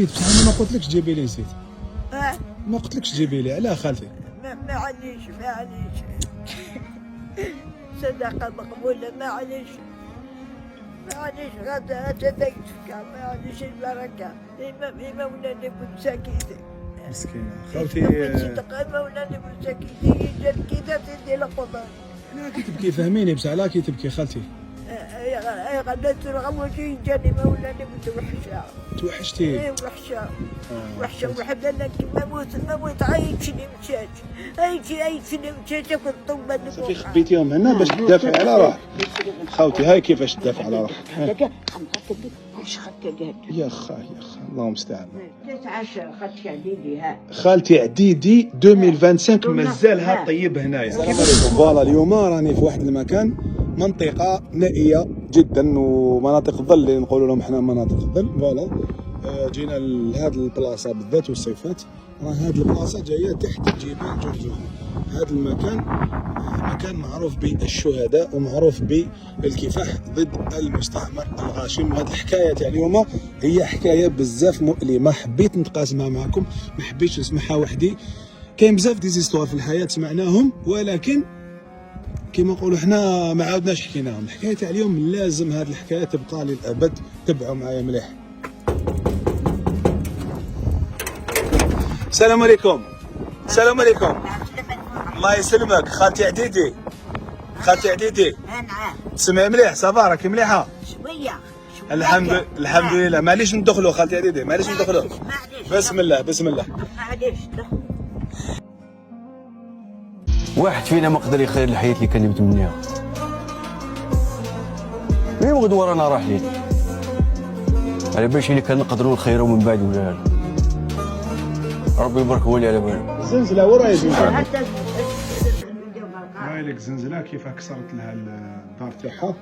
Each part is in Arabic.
بصح انا ما قلتلكش جيبي لي زيت. ما قلتلكش جيبي لي، علاه خالتي؟ معليش صدقة مقبولة، معليش غدا تذكرك، معليش البركة. إما ولاني مساكيني مسكينة خالتي. صدقة إما ولاني مساكيني جات كذا تدي القضاء. لا كي تبكي فهميني بصح، لا كي تبكي خالتي. غدا ترغب وجهي جاني مولاني متوحشة. توحشتي؟ ايه وحشة وحدة انا كي نموت عايشني مشات عايشني مشات كنت طوبة صافي خبيتيهم هنا باش تدافعي على روحك. خوتي هاي كيفاش تدافع على روحك. يا خا اللهم المستعان. خالتي عديدي ها. خالتي عديدي 2025 مازالها طيب هنايا. السلام عليكم. فوالا اليوم راني في واحد المكان، منطقة نائية جدا ومناطق الظل اللي نقولوا لهم احنا مناطق الظل. فوالا جينا لهاد البلاصة بالذات والصيفات. راه هاد البلاصة جاية تحت جبال جرجون. هذا المكان مكان معروف بالشهداء ومعروف بالكفاح ضد المستعمر الغاشم. وهذه الحكايه تاع اليوم هي حكايه بزاف مؤلمه، حبيت نتقاسمها معكم، ما حبيتش نسمعها وحدي. كاين بزاف دي زيستوار في الحياه سمعناهم، ولكن كما نقولوا حنا ما عاودناش حكيناهم. الحكايه تاع اليوم لازم هذه الحكايه تبقى للابد. تبعوا معايا مليح. السلام عليكم. السلام عليكم. الله يسلمك. خالتي عديدي. خالتي عديدي. نعم. تسمعي مليح؟ صافا راكي مليحه؟ شوية. الحمد لله. معليش ندخلوا خالتي عديدي، معليش ندخلوا. بسم الله بسم الله. معليش. واحد فينا ما قدر يخير الحياة اللي كان يتمناها. مين غدوة رانا راحلين على باش اللي كان نقدروا نخيروا من بعد ولا لا. ربي يبارك هو اللي على باله. الزنزله وراي زنزله. حتى رايلك زنزله كيف كسرت لها الدار تاعها.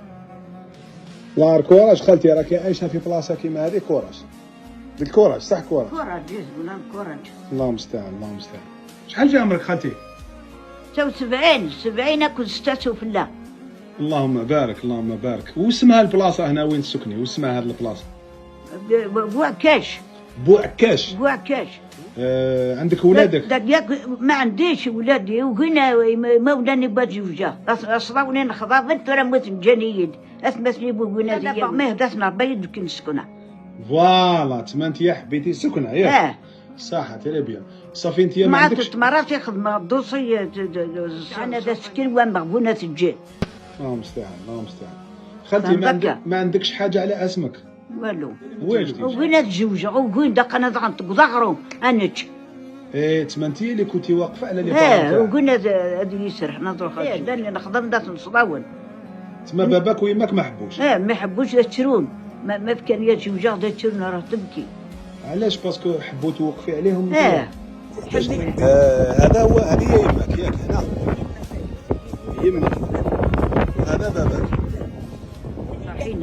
لا كوراج خالتي، راكي عايشه في بلاصه كيما هذه. كوراج ديك كوراج صح. كوراج ولا كوراج. الله المستعان الله المستعان. شحال في عمرك خالتي؟ 70 كنت ستاسو في الله. اللهم بارك اللهم بارك. واسمها البلاصه هنا وين تسكني؟ واسمها هذه البلاصه؟ بوعكاش. بوعكاش. عندك ولادك؟ ما عنديش ولادي، وهنا ما ولاني بزوجة اصلا ولاني خضابت ترى موت الجنيد اسمسني بولادي ما هدسنا بيض كي نسكنها. فوالا تما انت حبيتي السكنه ياك؟ صح تري بيان. صافي انت ما عندكش مراتي خدمه دوسي انا دا سكن وين مغبونه تجي. الله المستعان الله المستعان. خالتي ما عندكش حاجه على اسمك؟ والو. والو. وين تزوج وين دق انا ضغط ظهرهم انك. تما انت اللي كنتي واقفه على لي بارون. وقلنا هذه يسرح نضرب خالتي لاني نخدم دات نصراون. تما باباك ويماك ما حبوش؟ ما حبوش يتشرون، ما امكانيات وجاه يتشرون راه تبكي. علاش؟ باسكو حبوا توقفي عليهم. هذا هو هذه يماك ياك هنا يماك، هذا باباك.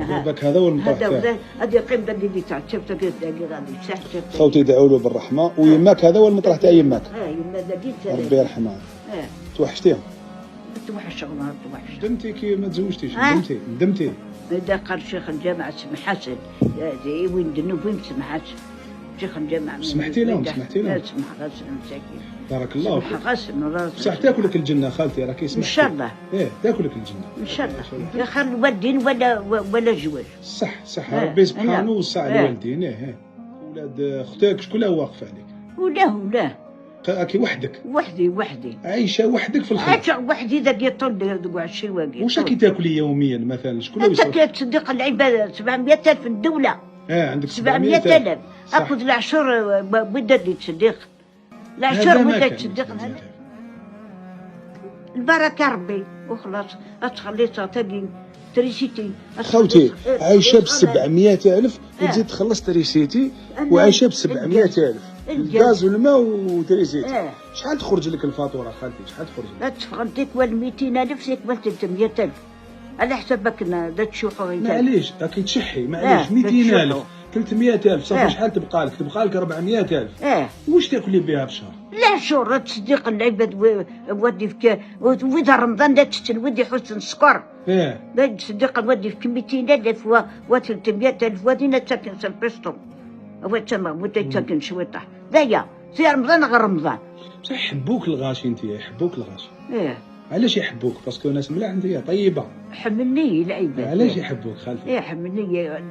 باباك هذا هو المطرح تاعك. هذه قيمة اللي تاع شفت كيف غادي صح. خوتي يدعوا له بالرحمه. ويماك هذا هو المطرح تاع يماك. يما داكيت ربي يرحمها. توحشتيهم؟ توحش والله توحش. ندمتي كي ما تزوجتيش؟ ندمتي؟ إذا قال شيخ الجامعة سمح حسن وين دنوب وين سمح حسن شيخ الجامعة. سمحتي لهم؟ سمحتي لهم؟ سمح غاسل مساكين. بارك الله فيك. سمح غاسل بصح تاكلك الجنة خالتي راكي سمحتي. إن شاء الله. تاكلك الجنة. إن شاء الله. يا خير الوالدين ولا جواز. صح ربي سبحانه وسع الوالدين. ولاد اختك شكون واقف عليك؟ ولا راكي وحدك؟ وحدي عايشة وحدك في الخير؟ عايشة وحدي ذاك يطل دوع الشي واقي. واش راكي تاكلي يوميا مثلا؟ شكون اللي يصرف؟ انت تصدق العباد 700,000 في الدولة. عندك 700,000. اخذ العشر بدي تصدق. العشر بدي تصدق. البركة ربي وخلاص تخلي تاقي تريسيتي. خوتي عايشة ب700,000 وتزيد تخلص تريسيتي وعايشة ب700,000. الغاز والماء وتريسيتي. شحال تخرج لك الفاتورة خالتي؟ شحال تخرج لك؟ لا تفهمتك 200,000 سيك 300,000 على حسابك دا تشوحوا. معليش راكي تشحي معليش. 200,000 300,000 صافي شحال تبقى لك؟ تبقى لك 400,000. واش تاكلي بها بشهر؟ لا شهر تصدق العباد ودي في وإذا رمضان لا ودي حسن السكر. لا تصدق ودي في 200,000 و 300,000 ودينا ساكن سلبستو. هو تما متسكن شويطه ذايا في رمضان غير رمضان. بصح يحبوك الغاشي انت، يحبوك الغاشي. ايه علاش يحبوك؟ باسكو ناس ملاح انت طيبه. حملني العيبه. علاش يحبوك خالتي؟ ايه حملني.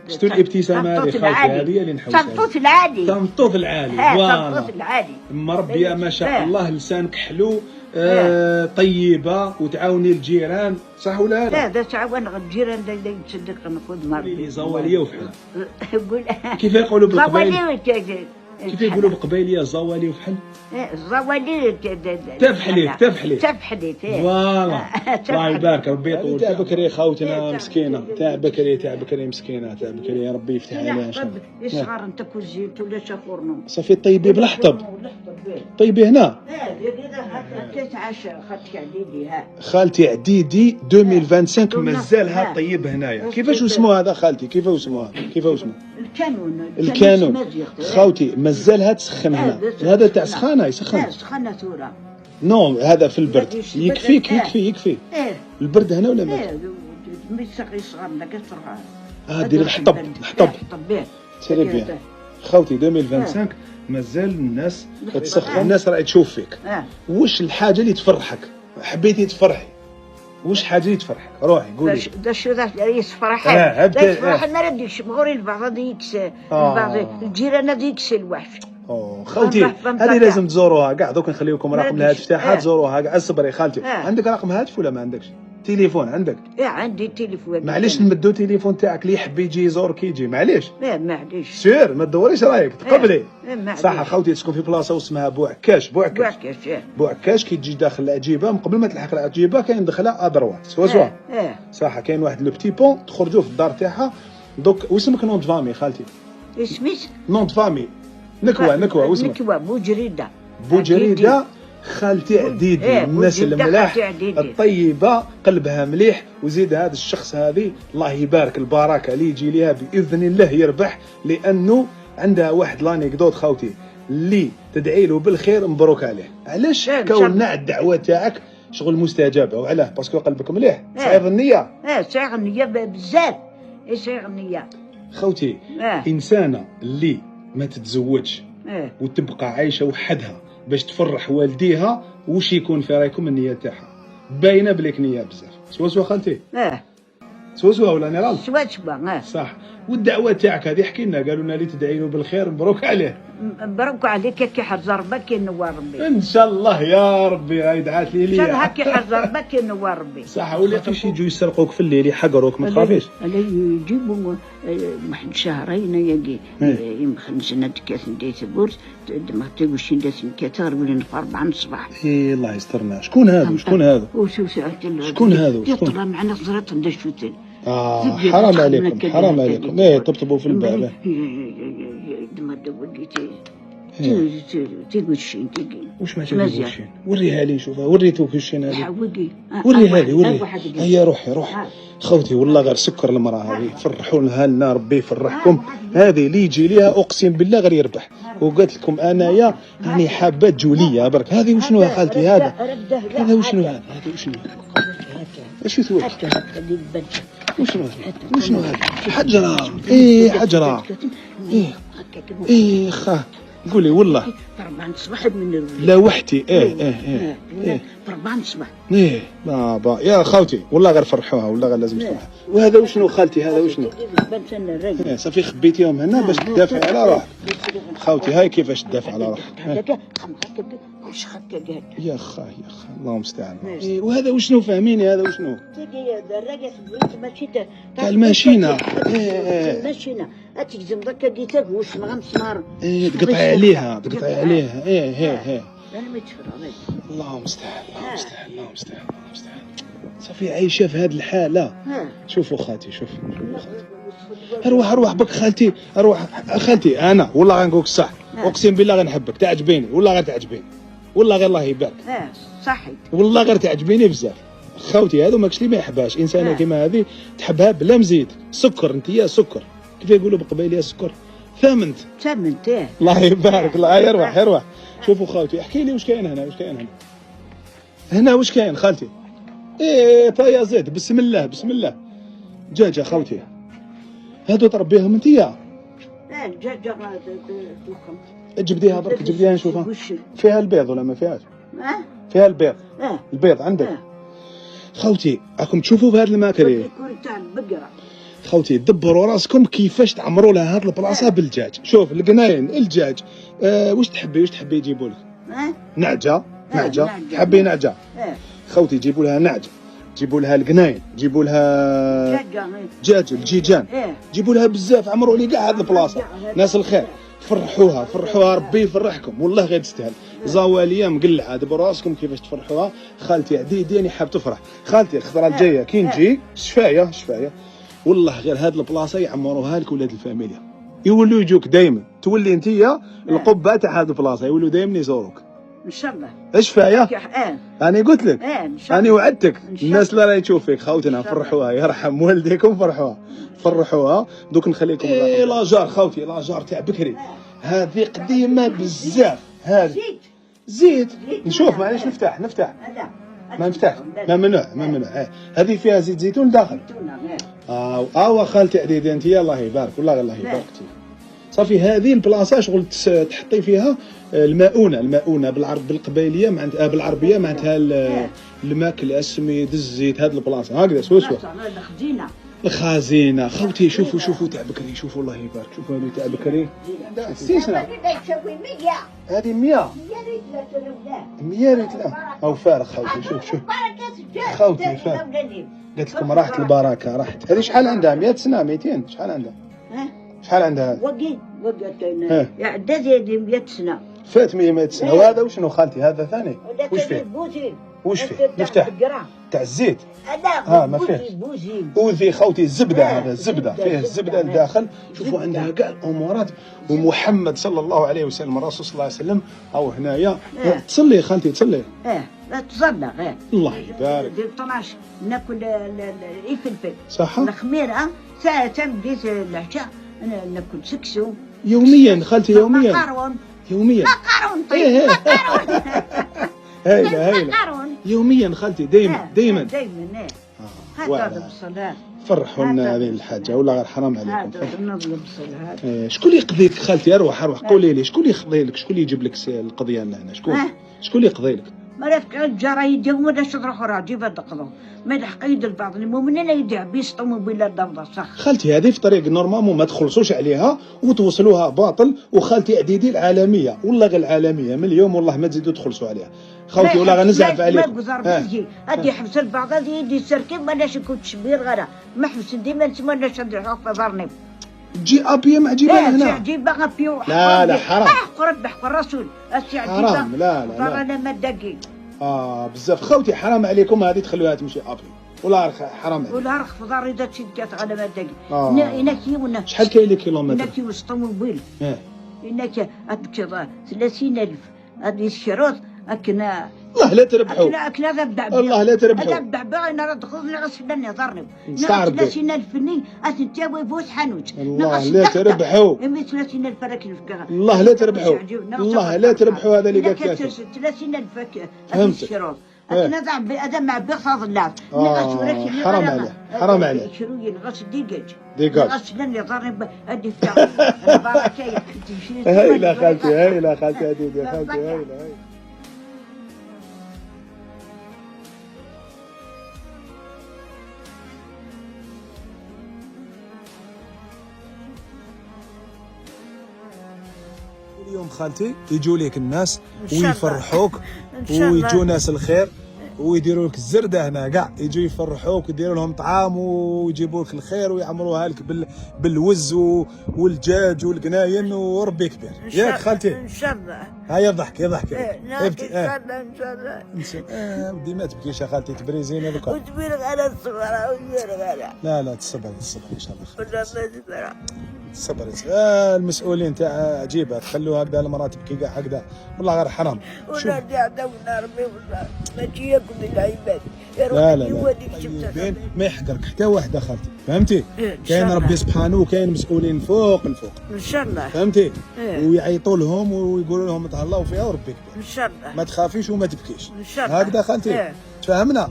شفتو الابتسامه هذه خالتي، هذه هي اللي نحوسها. تنطوط العالي. تنطوط العالي. تنطوط العالي. مربيه ما شاء الله، لسانك حلو، طيبه وتعاوني الجيران، صح ولا لا؟ لا تعاون الجيران تصدق نقول مربي. زواليه وفحل. قول كيف يقولوا بالقبائل؟ زواليه. كيف يقولوا بالقبائليه زوالي وفحل؟ الزوالي تفحليت تفحليت. فوالا. الله يبارك، ربي يطول تاع بكري خوتنا مسكينه، تاع بكري مسكينه، تاع بكري يا ربي يفتح عليها ان شاء الله. يصغر انت كل زيت ولا شافورنو صافي طيبي بالحطب. طيبي هنا. خالتي عديدي 2025 مازالها طيب هنايا. كيفاش اسمه هذا خالتي؟ كيف اسمه؟ الكانون. خاوتي مازالها تسخن هنا. هذا تاع سخانه يسخن. سخانه ثوره. نو هذا في البرد. يكفي. البرد هنا ولا ما؟ يصغر لك دير الحطب. سيري بيان. خاوتي 2025 مازال الناس تسخن، الناس راهي تشوف فيك. واش الحاجه اللي تفرحك؟ حبيتي تفرحي، واش حاجه اللي تفرحك؟ روحي قولي. شو ذا يصفرح. يصفرح ما رديش مغوري البعض يكس، بعض الجيران يكس الوحش. خالتي هذه لازم تزوروها كاع. دوك نخليوكم رقم الهاتف تاعها تزوروها كاع. اصبري خالتي. عندك رقم هاتف ولا ما عندكش؟ تليفون عندك؟ عندي تليفون. معليش نمدو تليفون تاعك اللي يحب يجي يزورك يجي. معليش. لا معليش. سير ما تدوريش رايك تقبلي. صح خاوتي تسكن في بلاصه اسمها بوعكاش. بوعكاش كي تجي داخل العجيبه، من قبل ما تلحق العجيبه كاين دخله ادروات سوا. صح كاين واحد لو بتي بون تخرجوا في الدار تاعها. دوك واسمك نون فامي خالتي؟ اسمي نون فامي نكوه واسمك؟ بوجريده. خالتي عديدي الناس الملاح الطيبه قلبها مليح. وزيد هذا الشخص هذه الله يبارك البركه اللي يجي ليها باذن الله يربح، لانه عندها واحد لانيكدوت خاوتي اللي تدعي له بالخير مبروك عليه. علاش؟ كوننا الدعوه تاعك شغل مستجابه. وعلاه؟ باسكو قلبك مليح، صعيب النيه. صعيب النيه بزاف. صعيب النيه خوتي. انسانه اللي ما تتزوجش وتبقى عايشه وحدها باش تفرح والديها، وش يكون في رايكم النيه تاعها؟ باينه بليك نيه بزاف. سوا خالتي؟ سوا ولا نيرال؟ سوا صح. والدعوه تاعك هذه حكي لنا، قالوا لنا اللي تدعي له بالخير مبروك عليه. مبروك عليك كي حزر بك نوار ربي. ان شاء الله يا ربي. هاي دعات لي ليا. ان شاء الله كي حزر بك نوار ربي. صح. ولا كيفاش يجوا يسرقوك في الليل يحقروك ما تخافيش؟ يجيبوا واحد شهرين يجي خمسنا كاس نديت بورس ما تقولش نديت كثار ولا في 4 الصباح. الله يسترنا. شكون هذا؟ شكون هذا؟ يطلع معنا زرات ندشوتين. حرام عليكم. طبطبوا في الباب. تيقولشين واش ما تيقولشين؟ وريها لي نشوفها. وريتوك الشين هذه؟ وريها لي. هيا روحي خوتي. والله غير سكر المراه هذه. فرحوا لها لنا ربي يفرحكم. هذه اللي يجي ليها اقسم بالله غير يربح. وقلت لكم انايا راني حابه تجوليه برك. هذه وشنو يا خالتي؟ هذا وشنو هذا؟ اش يسوي؟ وشنو هذا؟ حجره. حجره. خا قولي والله. 4 الصباح من لا وحدي. 4 الصباح. بابا يا خوتي والله غير فرحوها، والله غير لازم تفرحها. وهذا وشنو خالتي؟ هذا وشنو؟ صافي خبيتيهم هنا باش تدافعي على روحك. خوتي هاي كيفاش تدافع على روحك. يا خا الله المستعان. وهذا وشنو فاهميني؟ هذا وشنو؟ تاع الماشينه. الماشينه تجزم ذاك ديتك واش مسمار. تقطعي عليها. انا ما تفرع. الله المستعان. صافي عايشه في هذه الحاله. شوفوا خالتي. اروح بك خالتي. خالتي انا والله غنقولك الصح. اقسم بالله غنحبك. تعجبيني والله غير تعجبيني. والله غير الله يبارك. صحيح. والله غير تعجبيني بزاف. خوتي هذو ماكش اللي ما يحبهاش. انسانه كيما هذه تحبها بلا مزيد. سكر انت يا سكر. كيف يقولوا بالقبيليه سكر؟ ثمنت. الله يبارك. الله يروح. شوفوا خالتي احكي لي واش كاين هنا. هنا واش كاين خالتي؟ طايا زيد. بسم الله. دجاجه خالتي. هادو تربيهم انت يا؟ لا الدجاجة تلقم. جبديها برك، جبديها نشوفها. فيها البيض ولا ما فيهاش؟ فيها البيض. البيض عندك. خوتي راكم تشوفوا بهذا الماكله. يكون تاع البقرة. خوتي دبروا راسكم كيفاش تعمروا لها هذه البلاصه بالدجاج. شوف القناين الدجاج، واش تحبي يجيبوا لك؟ نعجه. تحبي نعجه؟ خوتي يجيبوا لها نعجه، جيبوا لها القناين، جيبوا لها دجاج الجيجان، جيبوا لها بزاف، عمروا لي كاع هذه البلاصه. ناس الخير فرحوها ربي يفرحكم والله غير تستاهل. زواليه مقلعه، دبروا راسكم كيفاش تفرحوها. خالتي عديدي انا حاب تفرح. خالتي الخضره الجايه كي نجي شفايه والله غير هذه البلاصه يعمروها لك ولاد الفاميليا، يولوا يجوك دائما، تولي انتيا القبه تاع هذه البلاصه، يولوا دائما يزوروك ان شاء الله. ايش فايه؟ انا قلت لك، انا وعدتك الناس اللي راهي تشوف فيك خوتنا فرحوها، يرحم والديكم فرحوها. دوك نخليكم لاجار خوتي، لاجار تاع بكري، هذه قديمه بزاف. هذه زيت نشوف، معليش نفتح ما نفتح، ممنوع. هذه فيها زيت زيتون داخل. خالتي عديدة انت، الله يبارك والله الله يبارك فيك. صافي هذه البلاصه شغل تحطي فيها المؤونه بالقبيليه معناتها بالعربيه معناتها الماكل السميد الزيت. هذه البلاصه هكذا سوسوا الخزينه. خوتي شوفوا تاع بكري، شوفوا الله يبارك، شوفوا هذه تاع بكري سيسنا. هذه 100 ريت لا او فارغ. خوتي شوف خوتي فارغ. قلت لكم راحت البركه راحت. هذه شحال عندها؟ 100 سنه 200 شحال عندها؟ شحال عندها؟ وقت عدات هذه 100 سنه فات 100 سنه. وهذا وشنو خالتي؟ هذا ثاني وش فيه؟ وش فيه؟ نفتح تاع الزيت. ما فيهش اوذي خوتي. الزبده، هذا الزبده فيه الزبده الداخل. شوفوا عندها كاع الامورات. ومحمد صلى الله عليه وسلم الرسول صلى الله عليه وسلم او هنايا. تصلي خالتي تصلي. لا تصلى الله يبارك. 12 ناكل الفلفل صح. الخميره ساعه بديت العشاء ناكل سكسو يوميا خالتي، يوميا مقارون. طيب مقارون. هايله يوميا خالتي، دائما هذا بالصلاه. فرحوا لنا هذه الحاجه والله غير حرام عليكم. هذا نظلم بالصلاه. شكون اللي يقضيك خالتي؟ اروح قولي لي شكون اللي يقضي لك؟ شكون اللي يجيب لك القضيه لنا؟ شكون اللي يقضي لك؟ مرات الجرايد ولا تروح راه جيبها تقضوا ما يلحق يد البعض المؤمنين يدع بيسطموا بلا ضفدع. صح خالتي هذه في طريق نورمالمون ما تخلصوش عليها وتوصلوها باطل. وخالتي عديدي العالميه والله غير العالميه من اليوم والله ما تزيدوا تخلصوا عليها خوتي والله غنزعف عليكم. ما قزر بيجي هادي حبس البعض هادي يدي السركب مالاش يكون تشبير غير ما حبس ديما نتما لا شد حق ضرني جي ابي مع جيبها هنا. جيبها ابيو. لا حرام. حق الرسول حرام. لا انا ما دقي. بزاف خوتي حرام عليكم هذه تخلوها تمشي ابي والله حرام عليكم. ولا رخ فضار اذا تشدات على ما دقي. هناك ولا شحال كاين لي كيلومتر؟ هناك وسط طوموبيل. هناك 30,000 هذه الشروط اكنا الله لا تربحوا. اكنا ذبح الله لا تربحوا. ذبح بقى انا دخلني غسلني ضرب. نستعرض 30,000 فني اتنتاوي فوت حانوت. الله لا تربحوا. 30,000 راكن في الله لا تربحوا. الله لا تربحوا. هذا اللي قال لك 30,000 هذه الشروط. أنا ذا هذا مع بفضل الله. حرام عليه. شروي الغسل ديجاج. غسلني ضرب هذه بتاع البركة. هايلة خالتي هايلة خالتي هذه خالتي هايلة. اليوم خالتي يجوا لك الناس ويفرحوك ويجوا ناس الخير ويديروا لك الزردة هنا كاع يجوا يفرحوك ويديروا لهم طعام ويجيبوا لك الخير ويعمروها لك بالوز والدجاج والقناين وربي كبير. ياك خالتي؟ ان شاء الله. هيا ضحكي ان شاء الله. ودي ما تبكيش يا خالتي تبريزيني دوكا. وتبير على الصبر لا تصبري ان شاء الله. صبر المسؤولين تاع عجيبه تخلوها هكذا المراه تبكي كاع هكذا والله غير حرام. ولا دعونا ربي والله ما تجيكم العباد. لا ما يحقرك حتى واحده خالتي فهمتي؟ كاين ربي سبحانه وكاين مسؤولين فوق الفوق ان شاء الله فهمتي؟ ويعيطوا لهم ويقولوا لهم تهلاو فيها وربي كبير ان شاء الله. ما تخافيش وما تبكيش ان شاء الله هكذا خالتي. تفهمنا؟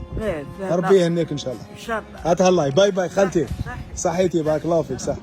ربي يهنيك ان شاء الله. ان شاء الله. تهلاي. باي خالتي. صحيتي بارك الله فيك. صح.